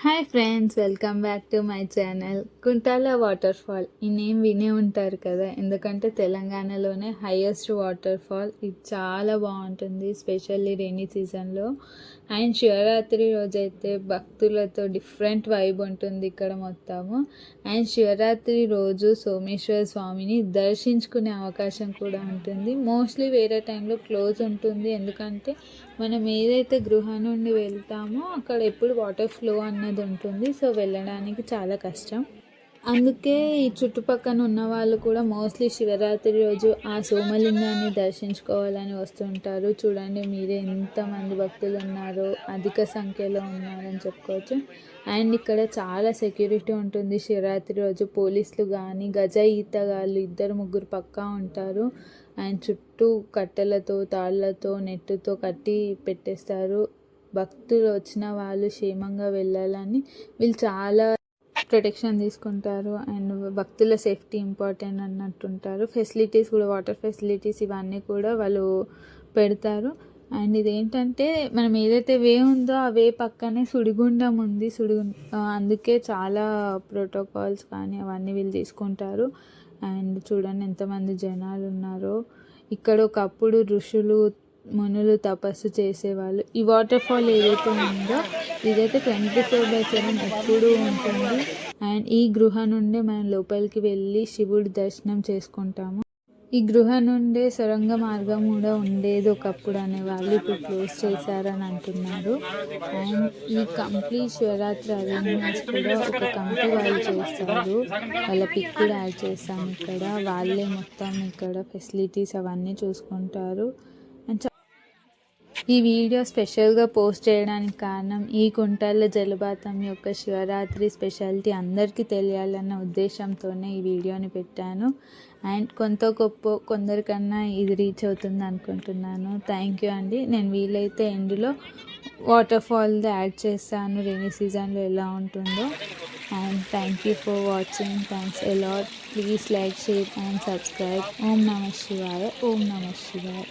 Hi friends, welcome back to my channel. Kuntala water fall ఈ name వినే ఉంటారు కదా, ఎందుకంటే తెలంగాణలోనే హైయెస్ట్ వాటర్ ఫాల్. ఇది చాలా బాగుంటుంది, స్పెషల్లీ రెయినీ సీజన్లో. అండ్ శివరాత్రి రోజైతే భక్తులతో డిఫరెంట్ వైబ్ ఉంటుంది ఇక్కడ మొత్తము. అండ్ శివరాత్రి రోజు సోమేశ్వర స్వామిని దర్శించుకునే అవకాశం కూడా ఉంటుంది. మోస్ట్లీ వేరే టైంలో క్లోజ్ ఉంటుంది, ఎందుకంటే మనం ఏదైతే గృహ నుండి వెళ్తామో అక్కడ ఎప్పుడు వాటర్ ఫ్లో అన్నది ఉంటుంది. సో వెళ్ళడానికి చాలా కష్టం. అందుకే ఈ చుట్టుపక్కన ఉన్న వాళ్ళు కూడా మోస్ట్లీ శివరాత్రి రోజు ఆ సోమలింగాన్ని దర్శించుకోవాలని వస్తుంటారు. చూడండి మీరే ఎంతమంది భక్తులు ఉన్నారో, అధిక సంఖ్యలో ఉన్నారని చెప్పుకోవచ్చు. అండ్ ఇక్కడ చాలా సెక్యూరిటీ ఉంటుంది శివరాత్రి రోజు. పోలీసులు కానీ గజ ఈతగాళ్ళు ఇద్దరు ముగ్గురు పక్కా ఉంటారు. అండ్ చుట్టూ కట్టెలతో తాళ్ళతో నెట్టుతో కట్టి పెట్టేస్తారు. భక్తులు వచ్చిన వాళ్ళు క్షేమంగా వెళ్ళాలని వీళ్ళు చాలా ప్రొటెక్షన్ తీసుకుంటారు. అండ్ భక్తుల సేఫ్టీ ఇంపార్టెంట్ అన్నట్టుంటారు. ఫెసిలిటీస్ కూడా, వాటర్ ఫెసిలిటీస్ ఇవన్నీ కూడా వాళ్ళు పెడతారు. అండ్ ఇదేంటంటే మనం ఏదైతే వే ఉందో ఆ వే పక్కనే సుడిగుండం ఉంది. అందుకే చాలా ప్రోటోకాల్స్ కానీ అవన్నీ వీళ్ళు తీసుకుంటారు. అండ్ చూడండి ఎంతమంది జనాలు ఉన్నారో. ఇక్కడ ఒకప్పుడు ఋషులు మునులు తపస్సు చేసేవాళ్ళు. ఈ వాటర్ ఫాల్ ఏదైతే ఉందో ఇదైతే 24/7 ఎప్పుడూ ఉంటుంది. అండ్ ఈ గృహ నుండే మనం లోపలికి వెళ్ళి శివుడి దర్శనం చేసుకుంటాము. ఈ గృహ నుండే సొరంగ మార్గం కూడా ఉండేది ఒకప్పుడు అనేవాళ్ళు, ఇప్పుడు క్లోజ్ చేశారని అంటున్నారు. అండ్ ఈ కంప్లీట్ శివరాత్రి అరేంజ్మెంట్స్ కూడా ఒక కమిటీ వాళ్ళు చేస్తారు. వాళ్ళ పిక్ కూడా యాడ్ చేస్తాము ఇక్కడ. వాళ్ళే మొత్తం ఇక్కడ ఫెసిలిటీస్ అవన్నీ చూసుకుంటారు. అండ్ ఈ వీడియో స్పెషల్గా పోస్ట్ చేయడానికి కారణం ఈ కుంటాల జలపాతం యొక్క శివరాత్రి స్పెషాలిటీ అందరికీ తెలియాలన్న ఉద్దేశంతోనే ఈ వీడియోని పెట్టాను. అండ్ కొందరికన్నా ఇది రీచ్ అవుతుంది అనుకుంటున్నాను. థ్యాంక్ యూ అండి. నేను వీలైతే ఎండ్లో వాటర్ ఫాల్ది యాడ్ చేస్తాను, రెయినీ సీజన్లో ఎలా ఉంటుందో. And thank you for watching. Thanks a lot. Please like, share and subscribe. ఓం నమః శివాయ. ఓం నమః శివాయ.